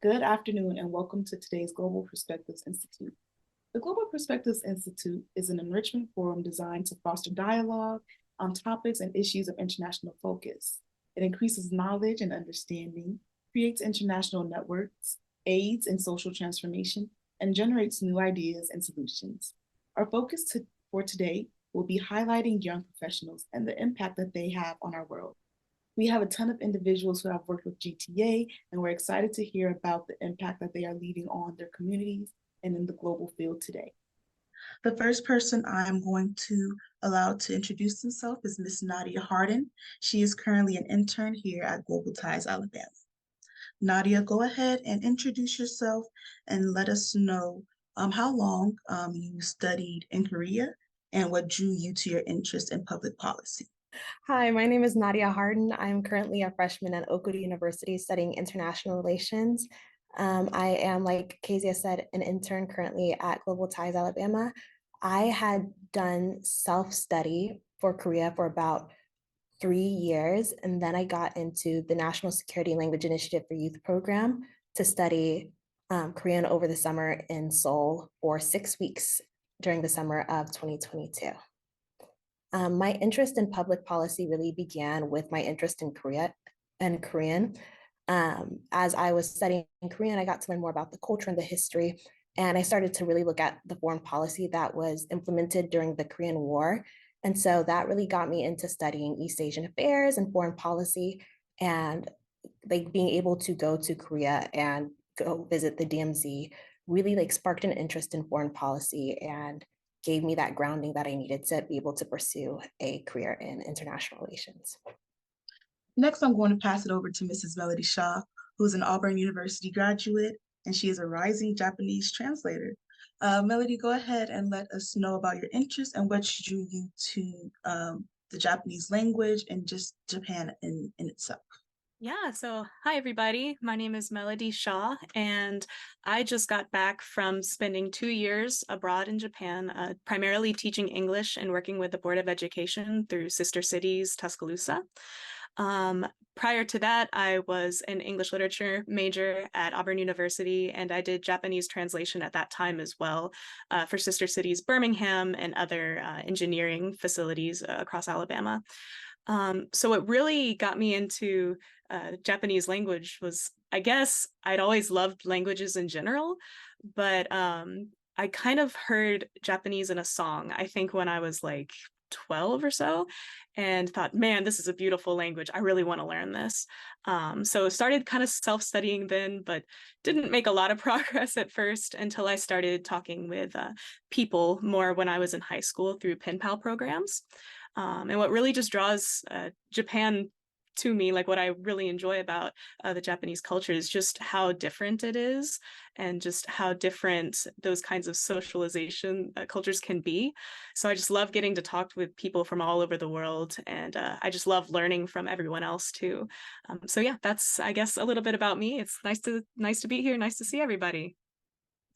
Good afternoon and welcome to today's Global Perspectives Institute. The Global Perspectives Institute is an enrichment forum designed to foster dialogue on topics and issues of international focus. It increases knowledge and understanding, creates international networks, aids in social transformation, and generates new ideas and solutions. Our for today will be highlighting young professionals and the impact that they have on our world. We have a ton of individuals who have worked with GTA, and we're excited to hear about the impact that they are leaving on their communities and in the global field today. The first person I'm going to allow to introduce himself is Miss Nadia Harden. She is currently an intern here at Global Ties, Alabama. Nadia, go ahead and introduce yourself and let us know how long you studied in Korea and what drew you to your interest in public policy. Hi, my name is Nadia Harden. I'm currently a freshman at Oakwood University studying international relations. I am, like Kezia said, an intern currently at Global Ties Alabama. I had done self-study for Korea for about 3 years, and then I got into the National Security Language Initiative for Youth program to study Korean over the summer in Seoul for 6 weeks during the summer of 2022. My interest in public policy really began with my interest in Korea and Korean. As I was studying Korean, I got to learn more about the culture and the history, and I started to really look at the foreign policy that was implemented during the Korean War. And so that really got me into studying East Asian affairs and foreign policy, and like being able to go to Korea and go visit the DMZ really like sparked an interest in foreign policy and gave me that grounding that I needed to be able to pursue a career in international relations. Next, I'm going to pass it over to Mrs. Melody Shaw, who's an Auburn University graduate, and she is a rising Japanese translator. Melody, go ahead and let us know about your interests and what drew you to the Japanese language and just Japan in itself. Yeah, so hi everybody. My name is Melody Shaw, and I just got back from spending 2 years abroad in Japan, primarily teaching English and working with the Board of Education through Sister Cities, Tuscaloosa. Prior to that, I was an English literature major at Auburn University, and I did Japanese translation at that time as well for Sister Cities, Birmingham, and other engineering facilities across Alabama. So what really got me into Japanese language was, I guess I'd always loved languages in general, but I kind of heard Japanese in a song, I think when I was like 12 or so, and thought, man, this is a beautiful language. I really want to learn this. So started kind of self-studying then, but didn't make a lot of progress at first until I started talking with people more when I was in high school through pen pal programs. And what really just draws Japan to me, like what I really enjoy about the Japanese culture is just how different it is and just how different those kinds of socialization cultures can be. So I just love getting to talk with people from all over the world, and I just love learning from everyone else too. So yeah, that's, I guess, a little bit about me. It's nice to be here. Nice to see everybody.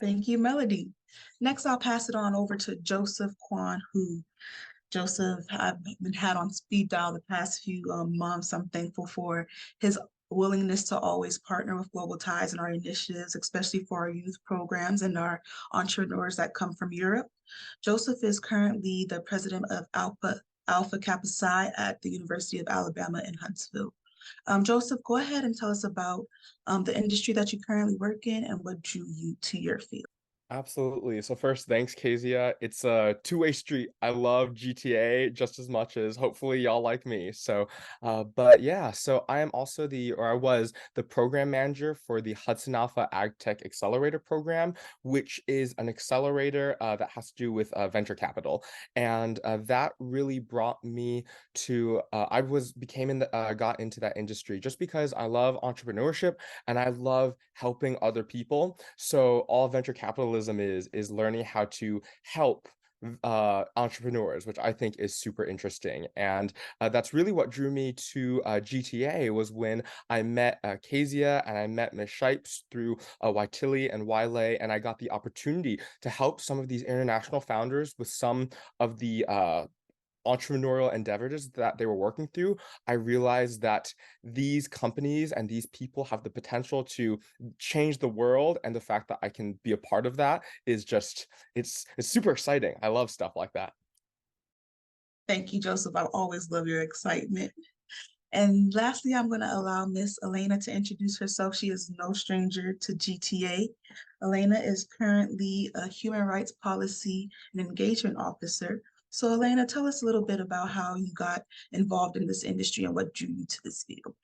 Thank you, Melody. Next, I'll pass it on over to Joseph Kwan, who Joseph, I've been had on speed dial the past few months. I'm thankful for his willingness to always partner with Global Ties and our initiatives, especially for our youth programs and our entrepreneurs that come from Europe. Joseph is currently the president of Alpha Kappa Psi at the University of Alabama in Huntsville. Joseph, go ahead and tell us about the industry that you currently work in and what drew you to your field. Absolutely. So first, thanks, Kezia. It's a two-way street. I love GTA just as much as hopefully y'all like me. But yeah, so I am also I was the program manager for the Hudson Alpha Ag Tech Accelerator Program, which is an accelerator that has to do with venture capital. And that really brought me to, got into that industry just because I love entrepreneurship and I love helping other people. So all venture capitalism is learning how to help entrepreneurs, which I think is super interesting. And that's really what drew me to GTA was when I met Kezia and I met Ms. Shipes through Waitili and Wiley, and I got the opportunity to help some of these international founders with some of the entrepreneurial endeavors that they were working through, I realized that these companies and these people have the potential to change the world, and the fact that I can be a part of that is just it's super exciting. I love stuff like that. Thank you, Joseph. I always love your excitement. And lastly, I'm going to allow Miss Elena to introduce herself. She is no stranger to GTA. Elena is currently a Human Rights Policy and Engagement Officer. So Elena, tell us a little bit about how you got involved in this industry and what drew you to this field.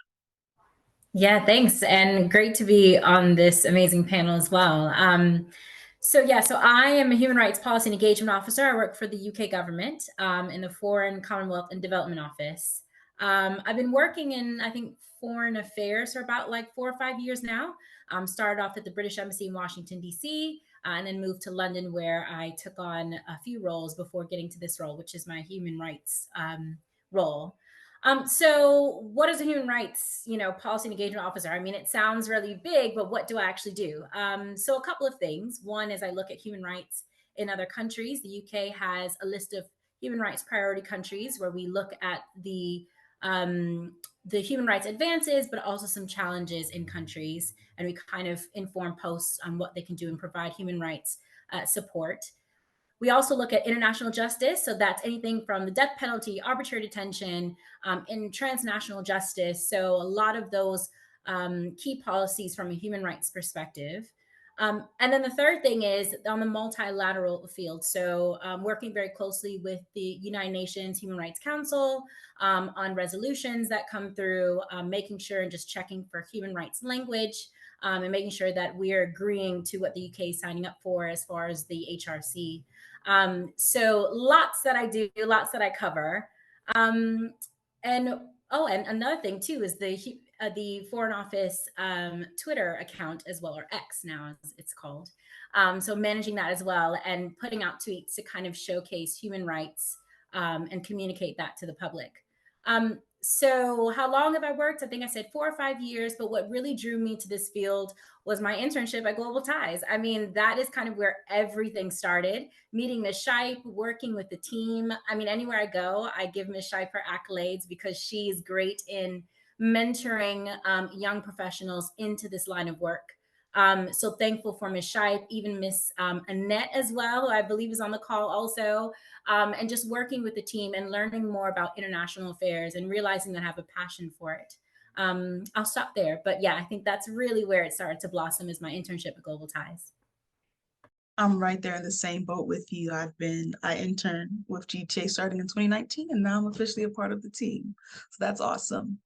Yeah, thanks. And great to be on this amazing panel as well. So I am a Human Rights Policy and Engagement Officer. I work for the UK government in the Foreign, Commonwealth and Development Office. I've been working in, I think, foreign affairs for about like 4 or 5 years now. Started off at the British Embassy in Washington, D.C., and then moved to London, where I took on a few roles before getting to this role, which is my human rights role. So what is a human rights, policy and engagement officer? I mean, it sounds really big, but what do I actually do? So a couple of things. One is I look at human rights in other countries. The UK has a list of human rights priority countries where we look at the human rights advances, but also some challenges in countries. And we kind of inform posts on what they can do and provide human rights support. We also look at international justice. So that's anything from the death penalty, arbitrary detention, in transnational justice. So a lot of those key policies from a human rights perspective. And then the third thing is on the multilateral field. So working very closely with the United Nations Human Rights Council on resolutions that come through, making sure and just checking for human rights language, and making sure that we're agreeing to what the UK is signing up for as far as the HRC. So lots that I do, lots that I cover. And another thing too is the Foreign Office Twitter account as well, or X now as it's called. So managing that as well and putting out tweets to kind of showcase human rights and communicate that to the public. So how long have I worked? I think I said 4 or 5 years, but what really drew me to this field was my internship at Global Ties. I mean, that is kind of where everything started. Meeting Ms. Shipe, working with the team. I mean, anywhere I go, I give Ms. Shipe her accolades because she's great in mentoring young professionals into this line of work. So thankful for Ms. Shipe, even Ms. Annette as well, who I believe is on the call also, and just working with the team and learning more about international affairs and realizing that I have a passion for it. I'll stop there, but yeah, I think that's really where it started to blossom, is my internship at Global Ties. I'm right there in the same boat with you. I interned with GTA starting in 2019, and now I'm officially a part of the team. So that's awesome.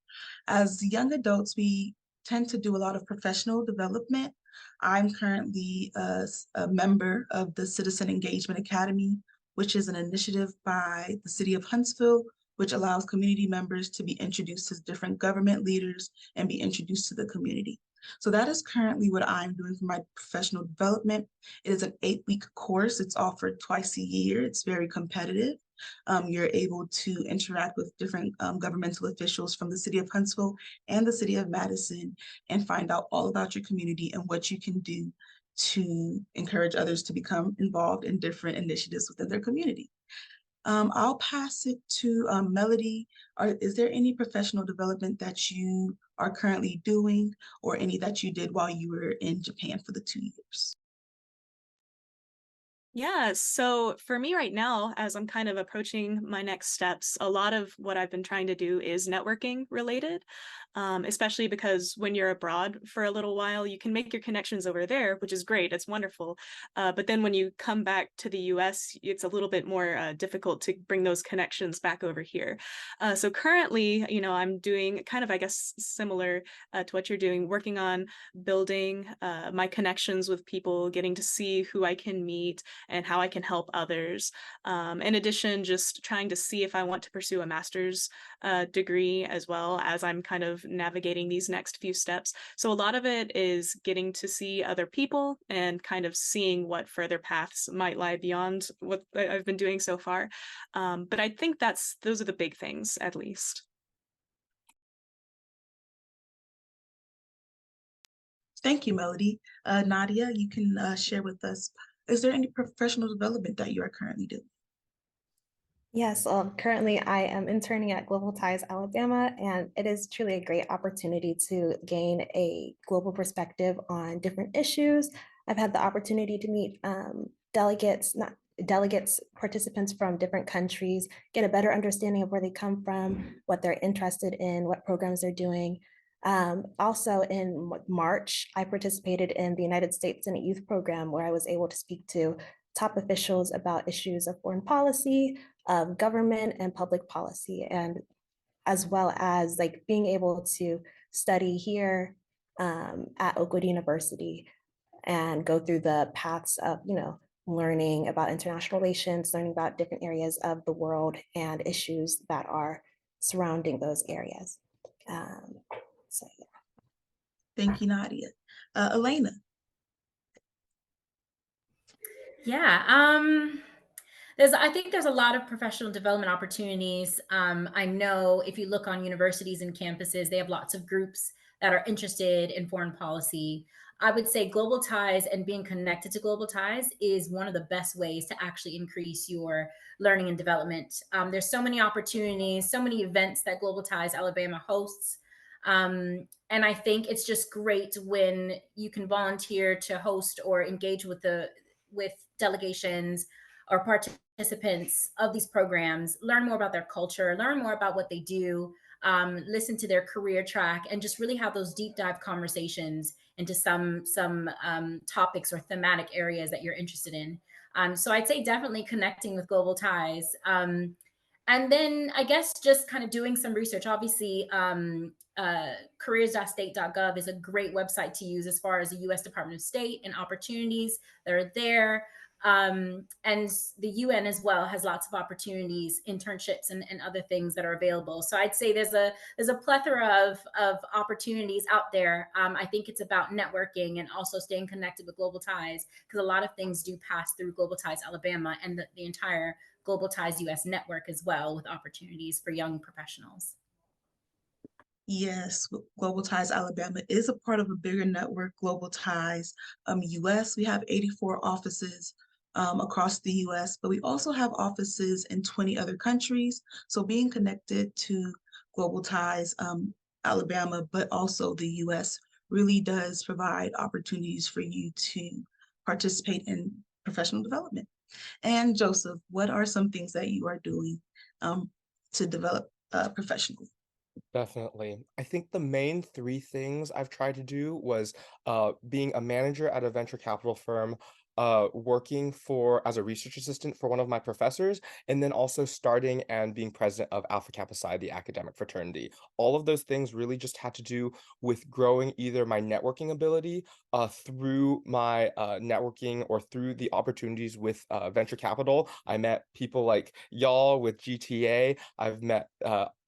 As young adults, we tend to do a lot of professional development. I'm currently a member of the Citizen Engagement Academy, which is an initiative by the city of Huntsville, which allows community members to be introduced to different government leaders and be introduced to the community. So that is currently what I'm doing for my professional development. It is an 8-week course. It's offered twice a year. It's very competitive. You're able to interact with different governmental officials from the city of Huntsville and the city of Madison and find out all about your community and what you can do to encourage others to become involved in different initiatives within their community. I'll pass it to Melody. Is there any professional development that you are currently doing, or any that you did while you were in Japan for the 2 years? Yeah, so for me right now, as I'm kind of approaching my next steps, a lot of what I've been trying to do is networking related, especially because when you're abroad for a little while, you can make your connections over there, which is great. It's wonderful. But then when you come back to the US, it's a little bit more difficult to bring those connections back over here. So currently, I'm doing kind of, I guess, similar to what you're doing, working on building my connections with people, getting to see who I can meet and how I can help others. In addition, just trying to see if I want to pursue a master's degree as well, as I'm kind of navigating these next few steps. So a lot of it is getting to see other people and kind of seeing what further paths might lie beyond what I've been doing so far. But I think those are the big things, at least. Thank you, Melody. Nadia, you can share with us, is there any professional development that you are currently doing? Yes, currently I am interning at Global Ties Alabama, and it is truly a great opportunity to gain a global perspective on different issues. I've had the opportunity to meet delegates, not delegates, participants from different countries, get a better understanding of where they come from, what they're interested in, what programs they're doing. Also in March, I participated in the United States Senate Youth Program, where I was able to speak to top officials about issues of foreign policy, of government and public policy, and as well as like being able to study here at Oakwood University and go through the paths of, learning about international relations, learning about different areas of the world and issues that are surrounding those areas. So yeah. Thank you, Nadia. Elena. Yeah, I think there's a lot of professional development opportunities. I know if you look on universities and campuses, they have lots of groups that are interested in foreign policy. I would say Global Ties and being connected to Global Ties is one of the best ways to actually increase your learning and development. There's so many opportunities, so many events that Global Ties Alabama hosts. And I think it's just great when you can volunteer to host or engage with delegations or participants of these programs, learn more about their culture, learn more about what they do, listen to their career track, and just really have those deep dive conversations into some topics or thematic areas that you're interested in. So I'd say definitely connecting with Global Ties. And then I guess just kind of doing some research. Obviously, careers.state.gov is a great website to use as far as the U.S. Department of State and opportunities that are there. And the UN as well has lots of opportunities, internships, and other things that are available. So I'd say there's a plethora of opportunities out there. I think it's about networking and also staying connected with Global Ties, because a lot of things do pass through Global Ties Alabama and the entire Global Ties US network as well, with opportunities for young professionals. Yes, Global Ties Alabama is a part of a bigger network, Global Ties US. We have 84 offices across the US, but we also have offices in 20 other countries. So being connected to Global Ties Alabama, but also the US, really does provide opportunities for you to participate in professional development. And Joseph, what are some things that you are doing to develop professionally? Definitely. I think the main three things I've tried to do was being a manager at a venture capital firm, working as a research assistant for one of my professors, and then also starting and being president of Alpha Kappa Psi, the academic fraternity. All of those things really just had to do with growing either my networking ability through my networking or through the opportunities with venture capital. I met people like y'all with GTA. I've met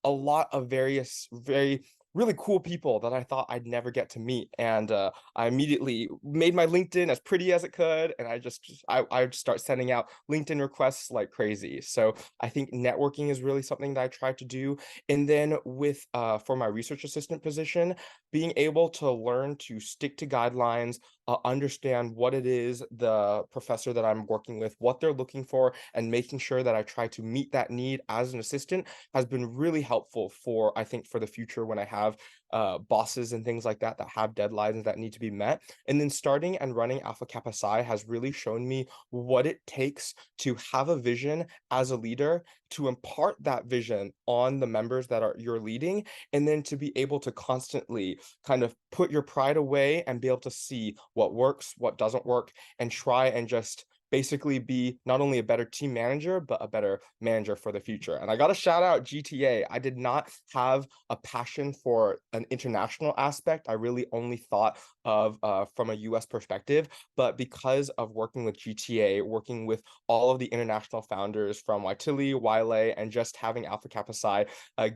a lot of various very really cool people that I thought I'd never get to meet, and I immediately made my LinkedIn as pretty as it could, and I would start sending out LinkedIn requests like crazy. So I think networking is really something that I tried to do. And then with for my research assistant position, being able to learn to stick to guidelines, understand what it is the professor that I'm working with, what they're looking for, and making sure that I try to meet that need as an assistant has been really helpful for, I think, for the future when I have bosses and things like that have deadlines that need to be met. And then starting and running Alpha Kappa Psi has really shown me what it takes to have a vision as a leader, to impart that vision on the members that you're leading, and then to be able to constantly kind of put your pride away and be able to see what works, what doesn't work, and try and just basically be not only a better team manager, but a better manager for the future. And I got to shout out GTA. I did not have a passion for an international aspect. I really only thought of from a US perspective, but because of working with GTA, working with all of the international founders from Waitili, Wile, and just having Alpha Kappa Psi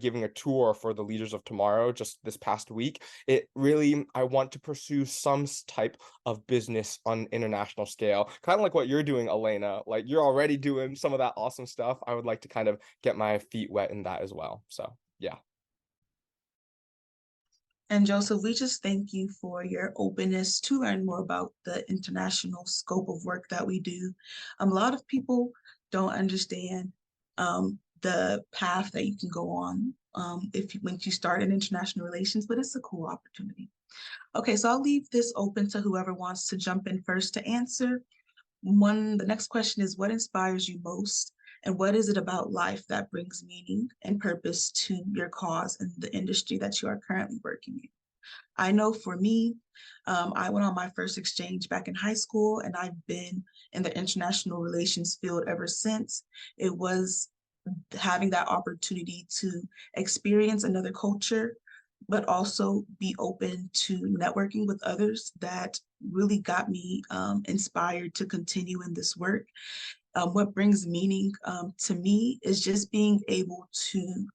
giving a tour for the Leaders of Tomorrow just this past week, it really, I want to pursue some type of business on international scale, kind of like what you're doing, Elena. Like, you're already doing some of that awesome stuff. I would like to kind of get my feet wet in that as well. So yeah. And Joseph, we just thank you for your openness to learn more about the international scope of work that we do. A lot of people don't understand the path that you can go on once you start in international relations, but it's a cool opportunity. Okay, so I'll leave this open to whoever wants to jump in first to answer. The next question is, what inspires you most? And what is it about life that brings meaning and purpose to your cause and the industry that you are currently working in? I know for me, I went on my first exchange back in high school, and I've been in the international relations field ever since. It was having that opportunity to experience another culture, but also be open to networking with others that really got me inspired to continue in this work. What brings meaning to me is just being able to,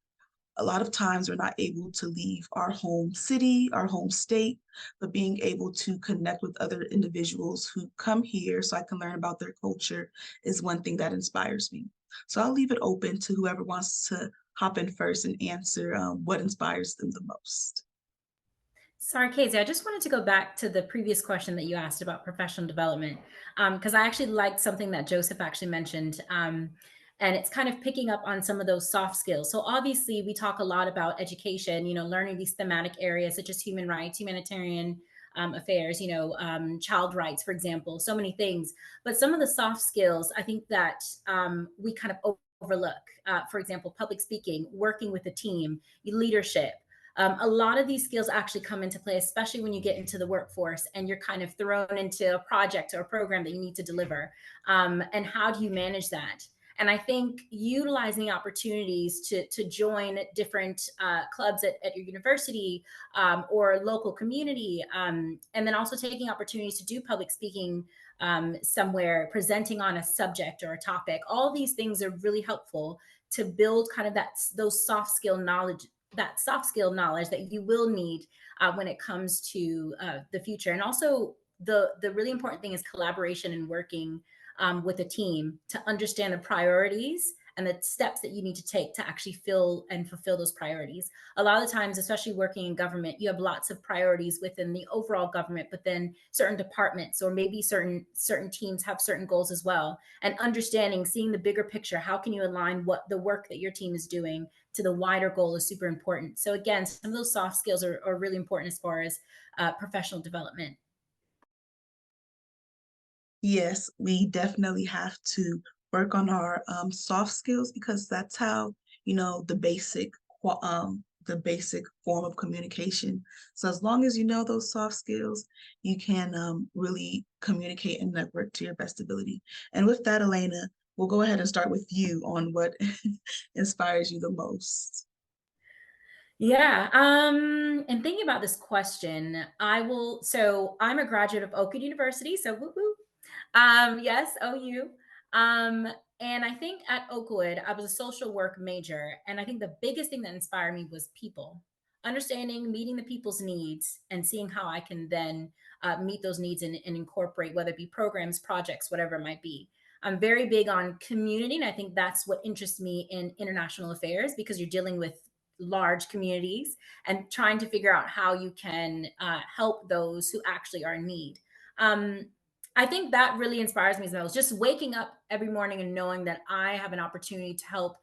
a lot of times we're not able to leave our home city, our home state, but being able to connect with other individuals who come here so I can learn about their culture is one thing that inspires me. So I'll leave it open to whoever wants to hop in first and answer what inspires them the most. Sorry, Casey, I just wanted to go back to the previous question that you asked about professional development, because I actually liked something that Joseph actually mentioned. And it's kind of picking up on some of those soft skills. So obviously we talk a lot about education, learning these thematic areas such as human rights, humanitarian affairs, child rights, for example, so many things. But some of the soft skills, I think that we kind of overlook. For example, public speaking, working with a team, leadership. A lot of these skills actually come into play, especially when you get into the workforce and you're kind of thrown into a project or a program that you need to deliver. And how do you manage that? And I think utilizing opportunities to join different clubs at your university or local community, and then also taking opportunities to do public speaking somewhere, presenting on a subject or a topic. All these things are really helpful to build kind of those soft skill knowledge, that soft skill knowledge that you will need when it comes to the future. And also the really important thing is collaboration and working with a team to understand the priorities and the steps that you need to take to actually fill and fulfill those priorities. A lot of the times, especially working in government, you have lots of priorities within the overall government, but then certain departments or maybe certain teams have certain goals as well. And understanding, seeing the bigger picture, how can you align what the work that your team is doing to the wider goal is super important. So again, some of those soft skills are really important as far as professional development. Yes, we definitely have to work on our soft skills, because that's how, the basic form of communication. So as long as you know those soft skills, you can really communicate and network to your best ability. And with that, Elena, we'll go ahead and start with you on what inspires you the most. Yeah, and thinking about this question, so I'm a graduate of Oakwood University, so woo woo. Yes, OU. Um, and I think at Oakwood, I was a social work major. And I think the biggest thing that inspired me was people, understanding, meeting the people's needs, and seeing how I can then meet those needs and incorporate, whether it be programs, projects, whatever it might be. I'm very big on community. And I think that's what interests me in international affairs, because you're dealing with large communities and trying to figure out how you can help those who actually are in need. Um, I think that really inspires me the most. Just waking up every morning and knowing that I have an opportunity to help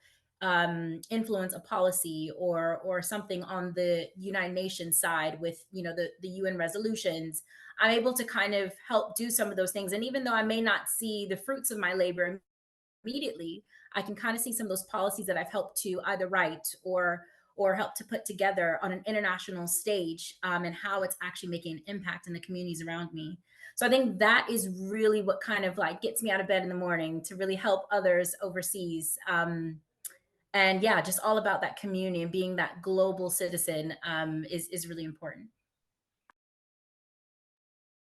influence a policy or something on the United Nations side with the UN resolutions. I'm able to kind of help do some of those things. And even though I may not see the fruits of my labor immediately, I can kind of see some of those policies that I've helped to either write or help to put together on an international stage, and how it's actually making an impact in the communities around me. So I think that is really what kind of like gets me out of bed in the morning to really help others overseas. And yeah, just all about that community and being that global citizen is really important.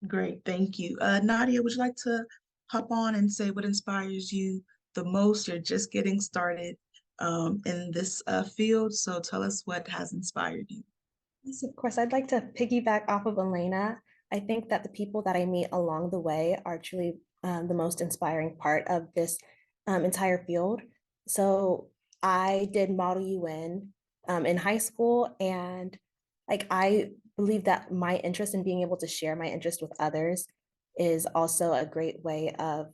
Great, thank you. Nadia, would you like to hop on and say what inspires you the most? You're just getting started in this field, so tell us what has inspired you. Yes, of course. I'd like to piggyback off of Elena. I think that the people that I meet along the way are truly the most inspiring part of this entire field. So I did Model UN in high school, and I believe that my interest in being able to share my interest with others is also a great way of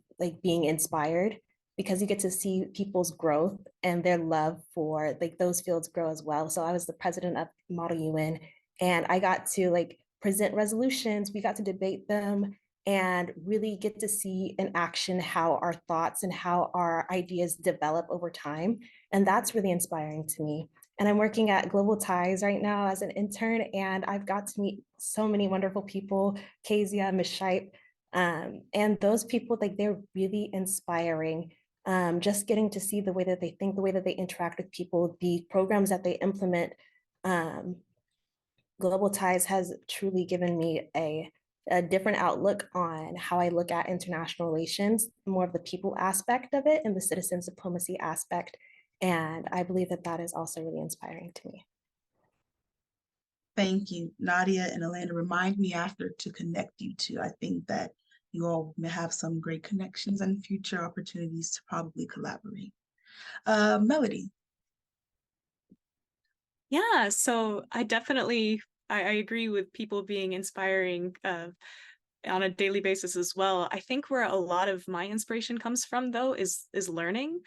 being inspired. because you get to see people's growth and their love for like those fields grow as well. So I was the president of Model UN, and I got to like present resolutions. We got to debate them and really get to see in action how our thoughts and how our ideas develop over time. And that's really inspiring to me. And I'm working at Global Ties right now as an intern, and I've got to meet so many wonderful people, Kezia, Ms. Shipe, and those people, like they're really inspiring. Just getting to see the way that they think, the way that they interact with people, the programs that they implement. Um, Global Ties has truly given me a different outlook on how I look at international relations, more of the people aspect of it and the citizens diplomacy aspect. And I believe that that is also really inspiring to me. Thank you, Nadia and Elena. Remind me after to connect you two. I think that you all may have some great connections and future opportunities to probably collaborate. Melody. Yeah, so I definitely I agree with people being inspiring on a daily basis as well. I think where a lot of my inspiration comes from though is learning.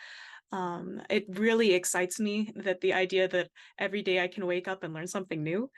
It really excites me that the idea that every day I can wake up and learn something new.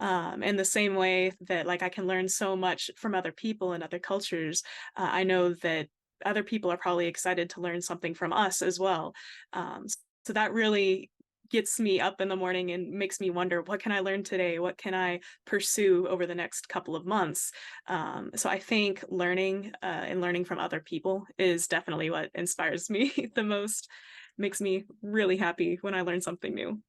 In the same way that like I can learn so much from other people and other cultures, I know that other people are probably excited to learn something from us as well. So that really gets me up in the morning and makes me wonder, what can I learn today? What can I pursue over the next couple of months? So I think learning and learning from other people is definitely what inspires me the most, makes me really happy when I learn something new.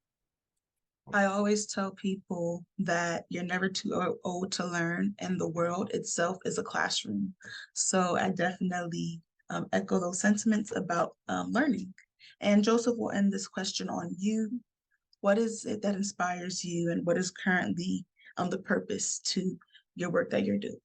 I always tell people that you're never too old to learn, and the world itself is a classroom. So I definitely echo those sentiments about learning. And Joseph, will end this question on you. What is it that inspires you, and what is currently the purpose to your work that you're doing?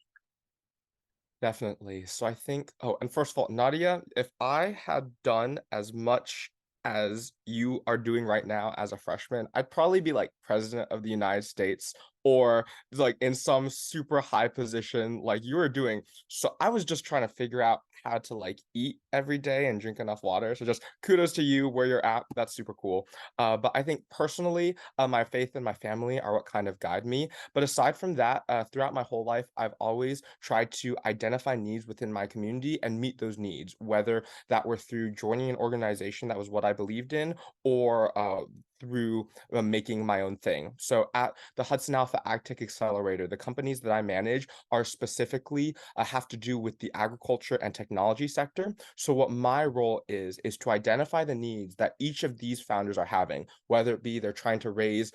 Definitely. So I think, oh, and first of all, Nadia, if I had done as much as you are doing right now as a freshman, I'd probably be like president of the United States or like in some super high position like you were doing. So I was just trying to figure out how to like eat every day and drink enough water. So just kudos to you where you're at. That's super cool. But I think personally, my faith and my family are what kind of guide me. But aside from that, throughout my whole life, I've always tried to identify needs within my community and meet those needs, whether that were through joining an organization that was what I believed in, or through making my own thing. So at the Hudson Alpha AgTech Accelerator, the companies that I manage are specifically have to do with the agriculture and technology sector. So what my role is to identify the needs that each of these founders are having, whether it be they're trying to raise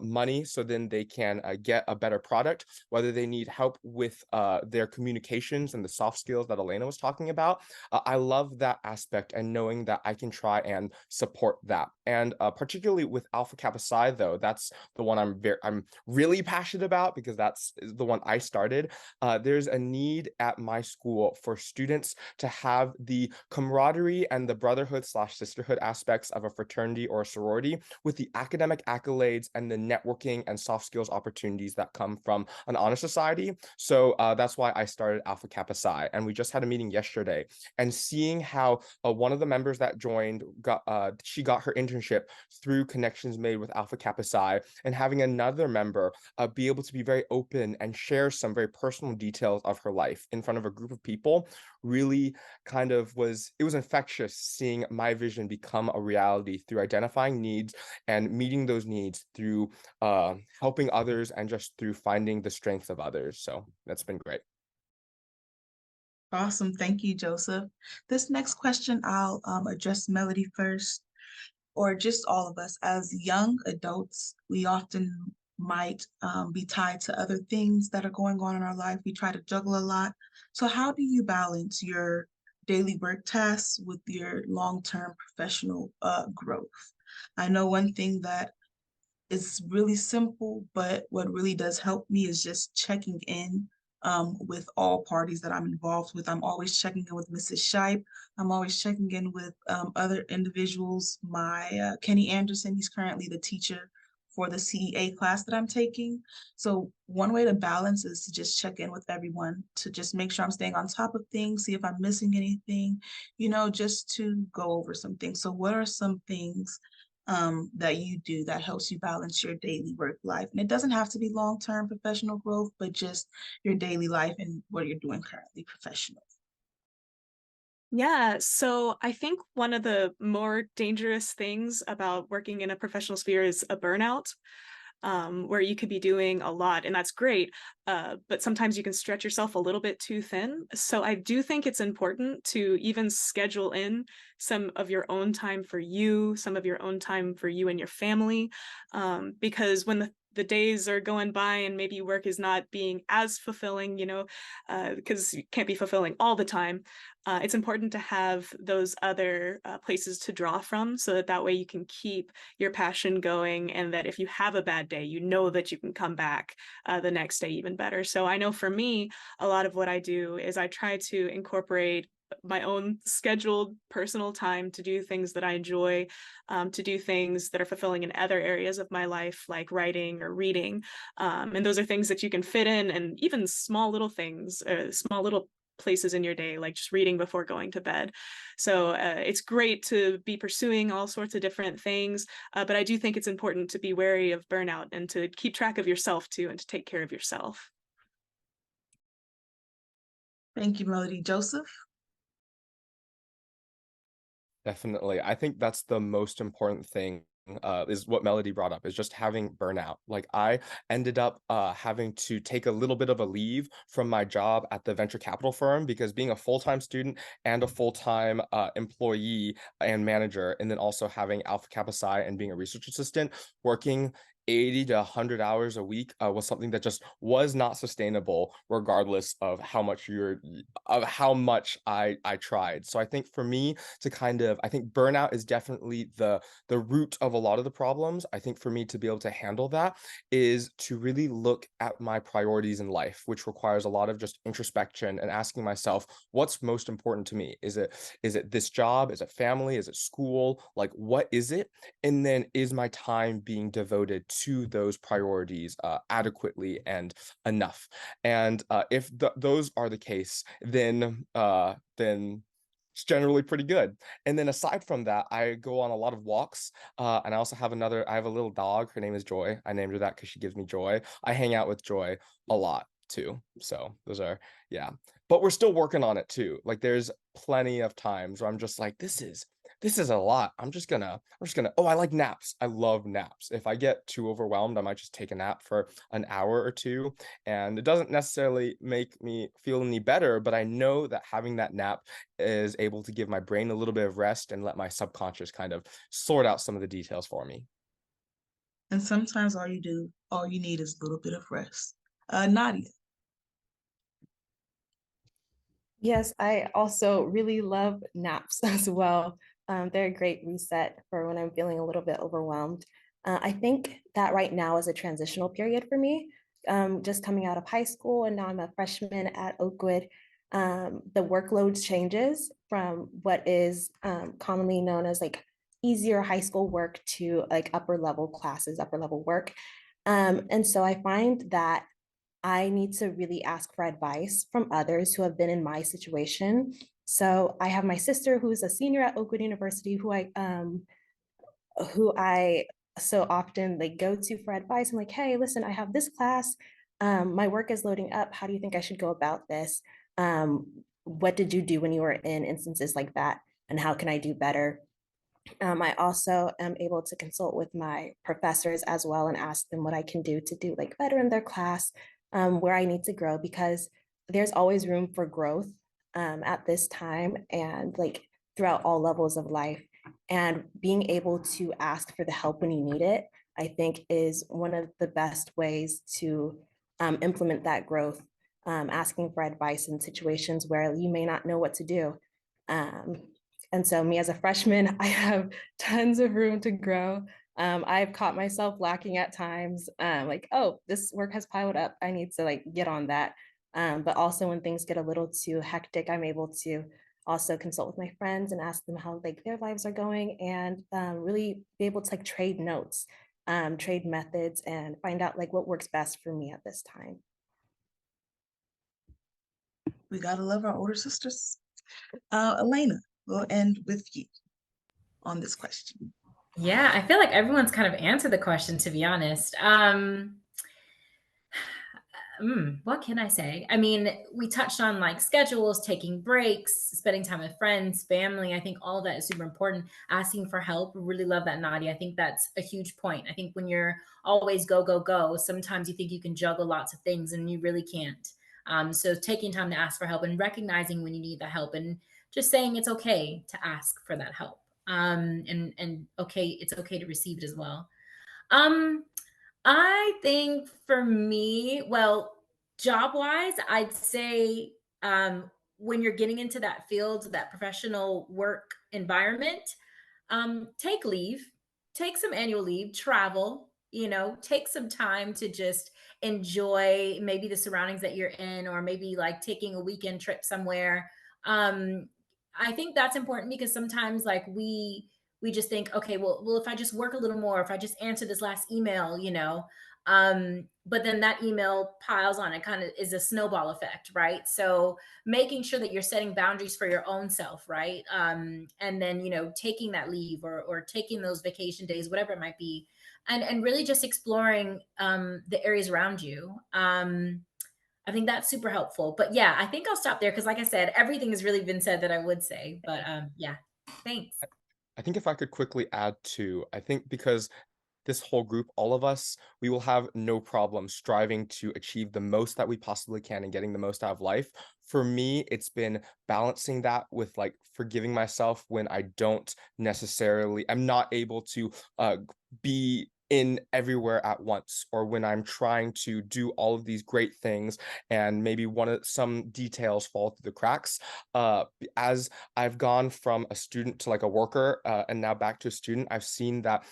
money so then they can get a better product, whether they need help with their communications and the soft skills that Elena was talking about. I love that aspect and knowing that I can try and support that. And particularly with Alpha Kappa Psi, though, that's the one I'm really passionate about because that's the one I started. There's a need at my school for students to have the camaraderie and the brotherhood / sisterhood aspects of a fraternity or a sorority with the academic accolades and the networking and soft skills opportunities that come from an honor society. So that's why I started Alpha Kappa Psi. And we just had a meeting yesterday, and seeing how one of the members that joined she got her internship through connections made with Alpha Kappa Psi, and having another member be able to be very open and share some very personal details of her life in front of a group of people really kind of was infectious, seeing my vision become a reality through identifying needs and meeting those needs through helping others and just through finding the strength of others. So that's been great. Awesome. Thank you, Joseph. This next question, I'll address Melody first, or just all of us. As young adults, we often might be tied to other things that are going on in our life. We try to juggle a lot. So how do you balance your daily work tasks with your long-term professional growth? I know one thing that is really simple, but what really does help me is just checking in with all parties that I'm involved with. I'm always checking in with Mrs. Shipe. I'm always checking in with other individuals. My Kenny Anderson, he's currently the teacher for the CEA class that I'm taking. So one way to balance is to just check in with everyone to just make sure I'm staying on top of things, see if I'm missing anything, just to go over some things. So what are some things that you do that helps you balance your daily work life? And it doesn't have to be long-term professional growth, but just your daily life and what you're doing currently professionally. Yeah, so I think one of the more dangerous things about working in a professional sphere is a burnout, where you could be doing a lot, and that's great, but sometimes you can stretch yourself a little bit too thin. So I do think it's important to even schedule in some of your own time for you, some of your own time for you and your family, because when the days are going by and maybe work is not being as fulfilling, because it can't be fulfilling all the time. It's important to have those other places to draw from so that way you can keep your passion going, and that if you have a bad day, you know that you can come back the next day even better. So I know for me, a lot of what I do is I try to incorporate my own scheduled personal time to do things that I enjoy, to do things that are fulfilling in other areas of my life, like writing or reading. And those are things that you can fit in, and even small little things, small little places in your day, like just reading before going to bed. So it's great to be pursuing all sorts of different things, but I do think it's important to be wary of burnout and to keep track of yourself too, and to take care of yourself. Thank you, Melody. Joseph? Definitely. I think that's the most important thing, is what Melody brought up, is just having burnout. Like, I ended up having to take a little bit of a leave from my job at the venture capital firm, because being a full-time student and a full-time employee and manager, and then also having Alpha Kappa Psi and being a research assistant, working 80 to 100 hours a week was something that just was not sustainable, regardless of how much I tried. So I think for me to I think burnout is definitely the root of a lot of the problems. I think for me to be able to handle that is to really look at my priorities in life, which requires a lot of just introspection and asking myself, what's most important to me? Is it this job? Is it family? Is it school? Like, what is it? And then, is my time being devoted to those priorities adequately and enough? And if those are the case, then it's generally pretty good. And then aside from that, I go on a lot of walks, and I also have I have a little dog. Her name is Joy. I named her that because she gives me joy. I hang out with Joy a lot too. So those are, yeah. But we're still working on it too. Like, there's plenty of times where I'm just like, this is a lot. I'm just gonna, oh, I like naps. I love naps. If I get too overwhelmed, I might just take a nap for an hour or two. And it doesn't necessarily make me feel any better, but I know that having that nap is able to give my brain a little bit of rest and let my subconscious kind of sort out some of the details for me. And sometimes all you need is a little bit of rest. Nadia? Yes, I also really love naps as well. They're a great reset for when I'm feeling a little bit overwhelmed. I think that right now is a transitional period for me. Just coming out of high school, and now I'm a freshman at Oakwood. The workload changes from what is commonly known as like easier high school work to like upper level classes, upper level work. And so I find that I need to really ask for advice from others who have been in my situation. So I have my sister who's a senior at Oakwood University who I so often like go to for advice. I'm like, hey, listen, I have this class. My work is loading up. How do you think I should go about this? What did you do when you were in instances like that? And how can I do better? I also am able to consult with my professors as well and ask them what I can do to do like better in their class, where I need to grow, because there's always room for growth at this time and like throughout all levels of life. And being able to ask for the help when you need it, I think is one of the best ways to implement that growth, asking for advice in situations where you may not know what to do. Um, and so me as a freshman, I have tons of room to grow. I've caught myself lacking at times, like, oh, this work has piled up. I need to like get on that. But also when things get a little too hectic, I'm able to also consult with my friends and ask them how like their lives are going, and really be able to like trade notes. trade methods, and find out like what works best for me at this time. We gotta love our older sisters. Elena, we'll end with you on this question. Yeah, I feel like everyone's kind of answered the question, to be honest. What can I say? I mean, we touched on like schedules, taking breaks, spending time with friends, family. I think all of that is super important. Asking for help. Really love that, Nadia. I think that's a huge point. I think when you're always go, go, go, sometimes you think you can juggle lots of things and you really can't. So taking time to ask for help and recognizing when you need the help and just saying it's okay to ask for that help. And okay, it's okay to receive it as well. I think for me, well, job wise, I'd say when you're getting into that field, that professional work environment, take leave, take some annual leave, travel, take some time to just enjoy maybe the surroundings that you're in, or maybe like taking a weekend trip somewhere. I think that's important because sometimes like we just think, okay, well, if I just work a little more, if I just answer this last email, but then that email piles on. It kind of is a snowball effect, right? So making sure that you're setting boundaries for your own self, right? And then, taking that leave or taking those vacation days, whatever it might be, and really just exploring the areas around you. I think that's super helpful. But yeah, I think I'll stop there because like I said, everything has really been said that I would say. But yeah, thanks. I think if I could quickly add to, I think because this whole group, all of us, we will have no problem striving to achieve the most that we possibly can and getting the most out of life. For me, it's been balancing that with like forgiving myself when I'm not able to be in everywhere at once, or when I'm trying to do all of these great things and maybe some details fall through the cracks. As I've gone from a student to like a worker, and now back to a student, I've seen that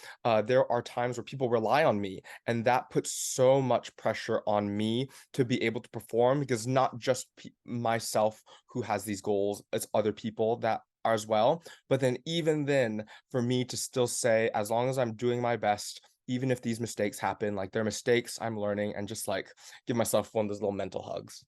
there are times where people rely on me, and that puts so much pressure on me to be able to perform, because not just myself who has these goals, it's other people that are as well. But then even then, for me to still say, as long as I'm doing my best, even if these mistakes happen, like they're mistakes, I'm learning, and just like give myself one of those little mental hugs.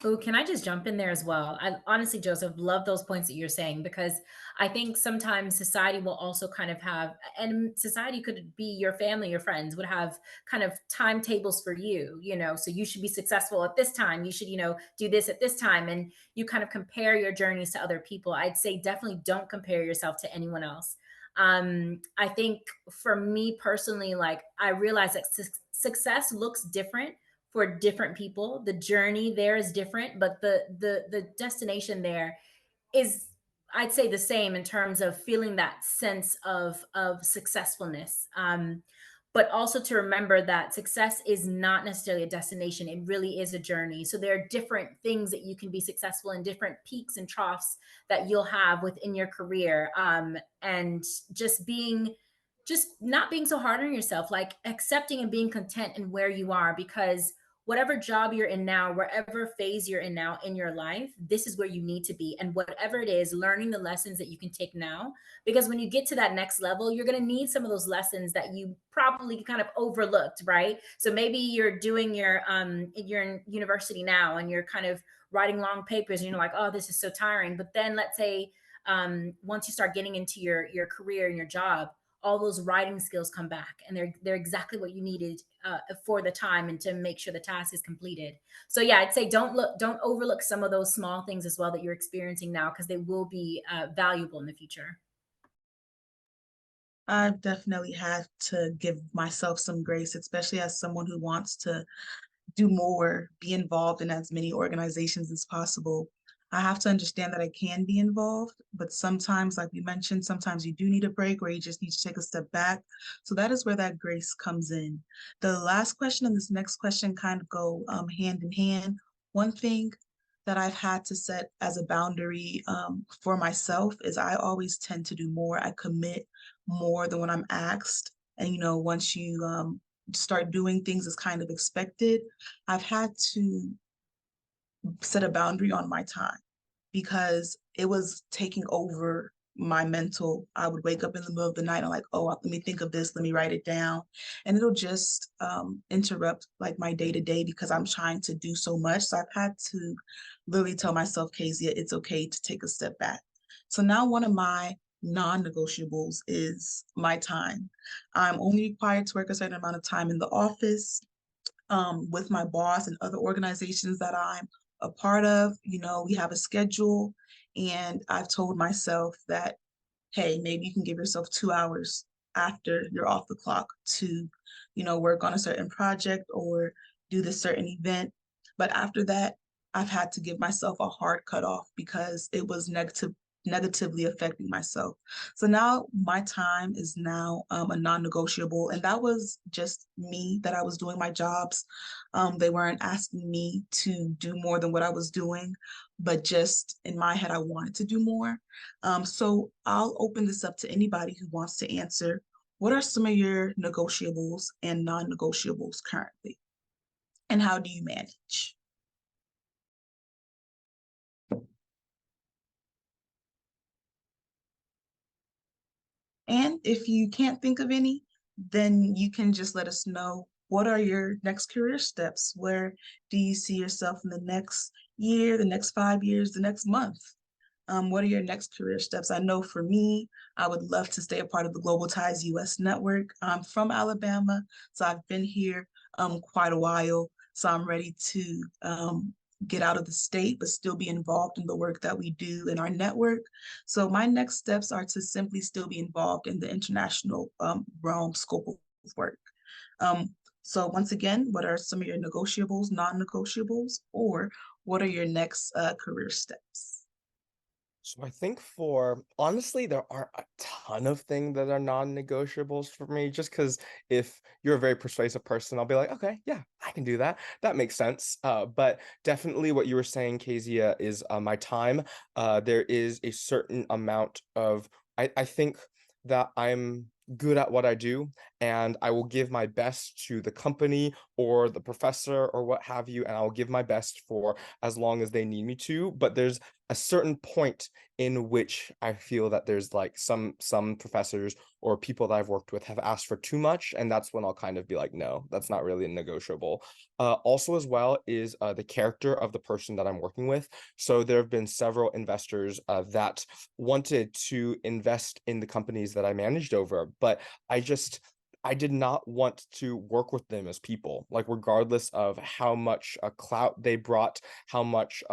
Oh, can I just jump in there as well? I honestly, Joseph, love those points that you're saying, because I think sometimes society will also kind of have, and society could be your family, your friends would have kind of timetables for you, so you should be successful at this time. You should, do this at this time. And you kind of compare your journeys to other people. I'd say definitely don't compare yourself to anyone else. I think for me personally, like I realize that success looks different for different people. The journey there is different, but the destination there is, I'd say, the same in terms of feeling that sense of successfulness. But also to remember that success is not necessarily a destination. It really is a journey. So there are different things that you can be successful in, different peaks and troughs that you'll have within your career. And just not being so hard on yourself, like accepting and being content in where you are, because whatever job you're in now, wherever phase you're in now in your life, this is where you need to be. And whatever it is, learning the lessons that you can take now, because when you get to that next level, you're going to need some of those lessons that you probably kind of overlooked, right? So maybe you're doing you're in university now and you're kind of writing long papers and you're like, oh, this is so tiring. But then let's say once you start getting into your career and your job, all those writing skills come back, and they're exactly what you needed for the time and to make sure the task is completed. So yeah, I'd say don't overlook some of those small things as well that you're experiencing now, because they will be valuable in the future. I've definitely had to give myself some grace, especially as someone who wants to do more, be involved in as many organizations as possible. I have to understand that I can be involved, but sometimes, like we mentioned, sometimes you do need a break, or you just need to take a step back. So that is where that grace comes in. The last question and this next question kind of go hand in hand. One thing that I've had to set as a boundary for myself is I always tend to do more. I commit more than when I'm asked. And, once you start doing things as kind of expected, I've had to set a boundary on my time, because it was taking over my mental, I would wake up in the middle of the night and like, oh, let me think of this, let me write it down. And it'll just interrupt like my day to day because I'm trying to do so much. So I've had to literally tell myself, Kezia, it's okay to take a step back. So now one of my non-negotiables is my time. I'm only required to work a certain amount of time in the office with my boss and other organizations that I'm a part of. You know, we have a schedule, and I've told myself that, hey, maybe you can give yourself 2 hours after you're off the clock to, you know, work on a certain project or do this certain event. But after that, I've had to give myself a hard cutoff because it was negatively affecting myself. So now my time is now a non-negotiable, and that was just me, that I was doing my jobs. They weren't asking me to do more than what I was doing, but just in my head, I wanted to do more. So I'll open this up to anybody who wants to answer. What are some of your negotiables and non-negotiables currently? And how do you manage? And if you can't think of any, then you can just let us know, what are your next career steps? Where do you see yourself in the next year, the next 5 years, the next month? What are your next career steps? I know for me, I would love to stay a part of the Global Ties US network. I'm from Alabama, so I've been here quite a while. So I'm ready to get out of the state, but still be involved in the work that we do in our network. So my next steps are to simply still be involved in the international realm scope of work. So once again, what are some of your negotiables, non-negotiables, or what are your next career steps? So I think for honestly, there are a ton of things that are non-negotiables for me, just because if you're a very persuasive person, I'll be like, okay, yeah, I can do that. That makes sense. But definitely what you were saying, Kezia, is my time. There is a certain amount of, I think that I'm good at what I do, and I will give my best to the company or the professor or what have you, and I will give my best for as long as they need me to. But there's a certain point in which I feel that there's like some professors or people that I've worked with have asked for too much, and that's when I'll kind of be like, no, that's not really negotiable. Also as well is the character of the person that I'm working with. So there have been several investors that wanted to invest in the companies that I managed over, but I did not want to work with them as people, like regardless of how much clout they brought, how much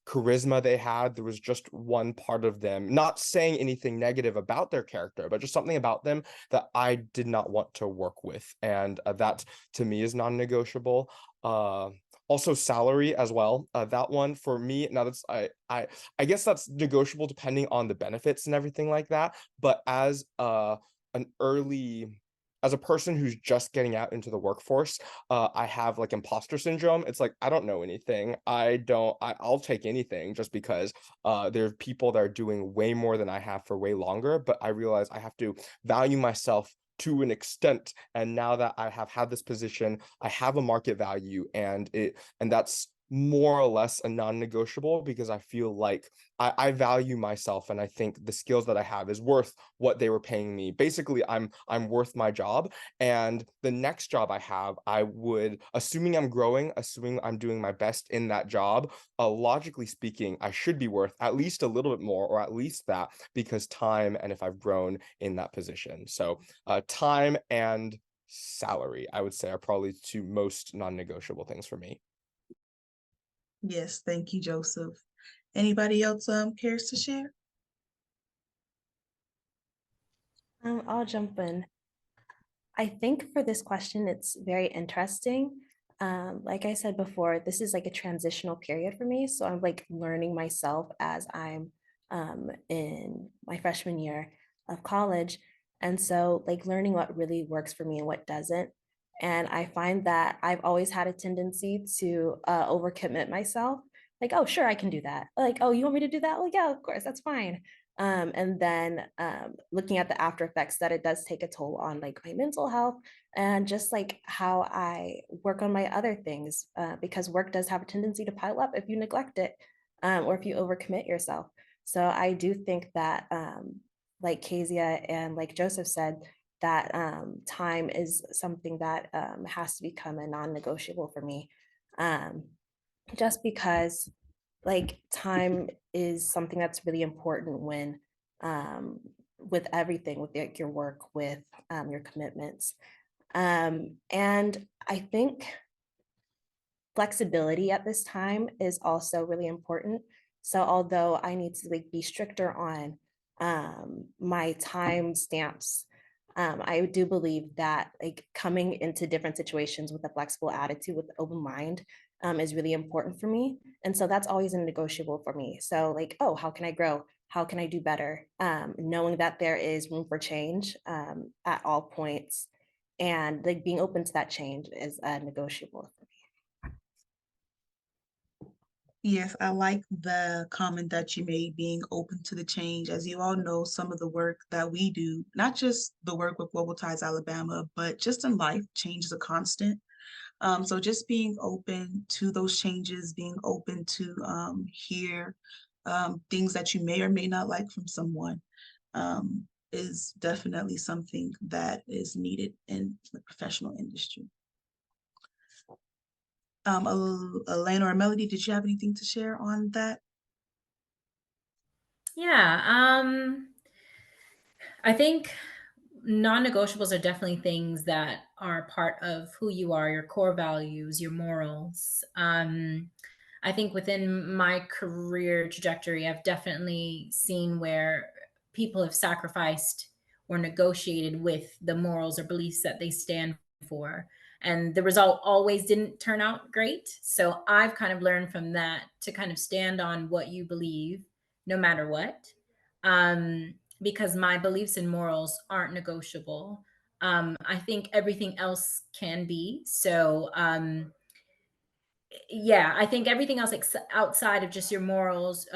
charisma they had. There was just one part of them, not saying anything negative about their character, but just something about them that I did not want to work with. And that to me is non-negotiable. Also salary as well. That one for me, now that's I guess that's negotiable depending on the benefits and everything like that. But as an early as a person who's just getting out into the workforce, I have like imposter syndrome. It's like, I don't know anything. I'll take anything just because there are people that are doing way more than I have for way longer, but I realize I have to value myself to an extent. And now that I have had this position, I have a market value, and that's more or less a non-negotiable because I feel like I value myself, and I think the skills that I have is worth what they were paying me. Basically, I'm worth my job. And the next job I have, I would, assuming I'm growing, assuming I'm doing my best in that job, logically speaking, I should be worth at least a little bit more, or at least that, because time and if I've grown in that position. So time and salary, I would say, are probably two most non-negotiable things for me. Yes, thank you, Joseph. Anybody else cares to share? I'll jump in. I think for this question, it's very interesting. Like I said before, this is like a transitional period for me. So I'm like learning myself as I'm in my freshman year of college. And so like learning what really works for me and what doesn't. And I find that I've always had a tendency to overcommit myself. Like, oh, sure, I can do that. Like, oh, you want me to do that? Well, yeah, of course, that's fine. And then looking at the after effects that it does take a toll on like my mental health and just like how I work on my other things, because work does have a tendency to pile up if you neglect it, or if you overcommit yourself. So I do think that, like Kezia and like Joseph said, that time is something that has to become a non-negotiable for me. Um, just because like time is something that's really important when with everything, with like your work, with your commitments. And I think flexibility at this time is also really important. So although I need to like be stricter on my time stamps, I do believe that like coming into different situations with a flexible attitude, with an open mind, is really important for me. And so that's always a negotiable for me. So like, oh, how can I grow? How can I do better? Knowing that there is room for change at all points, and like being open to that change is negotiable. Yes, I like the comment that you made, being open to the change. As you all know, some of the work that we do, not just the work with Global Ties Alabama, but just in life, change is a constant. So just being open to those changes, being open to hear things that you may or may not like from someone is definitely something that is needed in the professional industry. Elena or Melody, did you have anything to share on that? Yeah, I think non-negotiables are definitely things that are part of who you are, your core values, your morals. I think within my career trajectory, I've definitely seen where people have sacrificed or negotiated with the morals or beliefs that they stand for. And the result always didn't turn out great. So I've kind of learned from that to kind of stand on what you believe, no matter what. Because my beliefs and morals aren't negotiable. I think everything else can be. So, yeah, I think everything else outside of just your morals,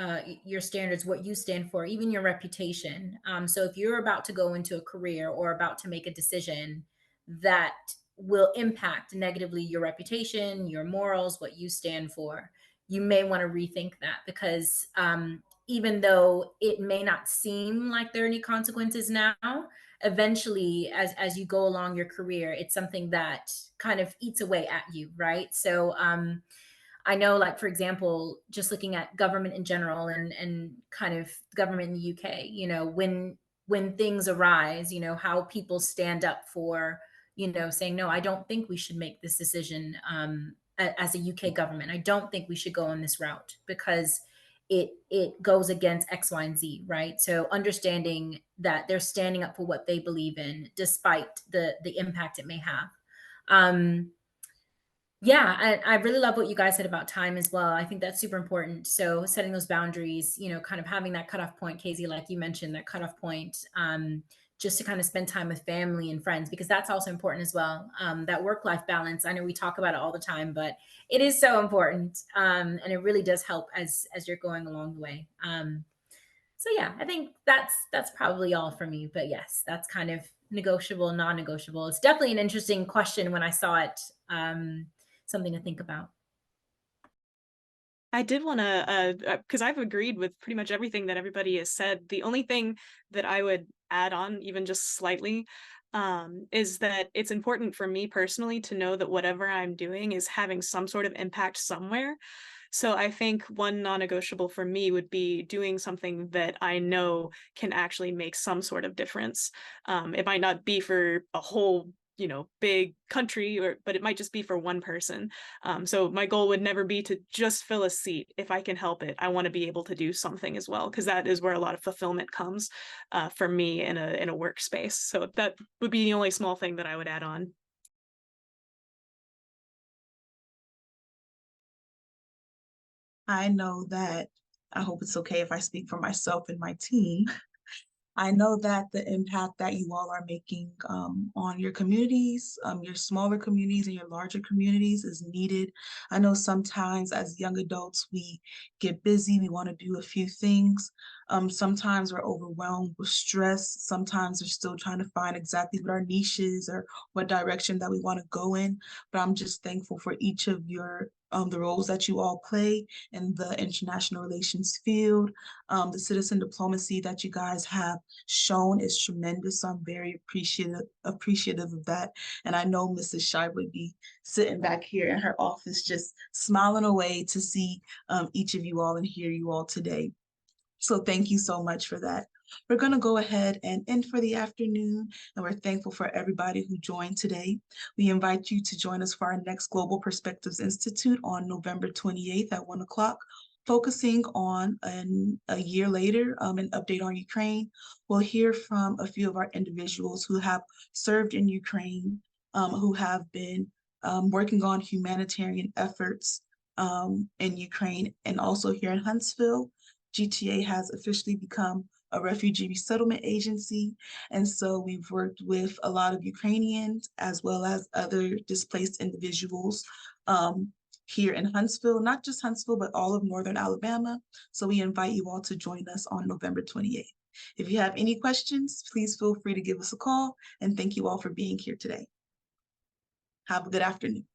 your standards, what you stand for, even your reputation. So if you're about to go into a career or about to make a decision that will impact negatively your reputation, your morals, what you stand for, you may want to rethink that, because even though it may not seem like there are any consequences now, eventually as you go along your career, it's something that kind of eats away at you, right? So I know, like, for example, just looking at government in general, and kind of government in the UK, when things arise, how people stand up for, saying, no, I don't think we should make this decision as a UK government. I don't think we should go on this route because it goes against X, Y, and Z, right? So understanding that they're standing up for what they believe in, despite the impact it may have. Yeah, I really love what you guys said about time as well. I think that's super important. So setting those boundaries, kind of having that cutoff point, Casey, like you mentioned, that cutoff point, just to kind of spend time with family and friends, because that's also important as well. That work-life balance. I know we talk about it all the time, but it is so important, and it really does help as you're going along the way. So yeah, I think that's probably all for me. But yes, that's kind of negotiable, non-negotiable. It's definitely an interesting question when I saw it. Something to think about. I did want to, because I've agreed with pretty much everything that everybody has said. The only thing that I would add on, even just slightly, is that it's important for me personally to know that whatever I'm doing is having some sort of impact somewhere. So I think one non-negotiable for me would be doing something that I know can actually make some sort of difference. It might not be for a whole big country, but it might just be for one person. So my goal would never be to just fill a seat. If I can help it, I want to be able to do something as well, because that is where a lot of fulfillment comes for me in a workspace. So that would be the only small thing that I would add on. I know that, I hope it's okay if I speak for myself and my team. I know that the impact that you all are making on your communities, your smaller communities and your larger communities is needed. I know sometimes as young adults, we get busy, we want to do a few things. Sometimes we're overwhelmed with stress. Sometimes we're still trying to find exactly what our niche is or what direction that we want to go in. But I'm just thankful for each of your the roles that you all play in the international relations field. The citizen diplomacy that you guys have shown is tremendous. So I'm very appreciative of that. And I know Mrs. Shy would be sitting back here in her office just smiling away to see each of you all and hear you all today. So thank you so much for that. We're going to go ahead and end for the afternoon, and we're thankful for everybody who joined today. We invite you to join us for our next Global Perspectives Institute on November 28th at 1 o'clock, focusing on a year later, an update on Ukraine. We'll hear from a few of our individuals who have served in Ukraine, who have been working on humanitarian efforts in Ukraine, and also here in Huntsville. GTA has officially become a refugee resettlement agency. And so we've worked with a lot of Ukrainians as well as other displaced individuals here in Huntsville, not just Huntsville, but all of Northern Alabama. So we invite you all to join us on November 28th. If you have any questions, please feel free to give us a call. And thank you all for being here today. Have a good afternoon.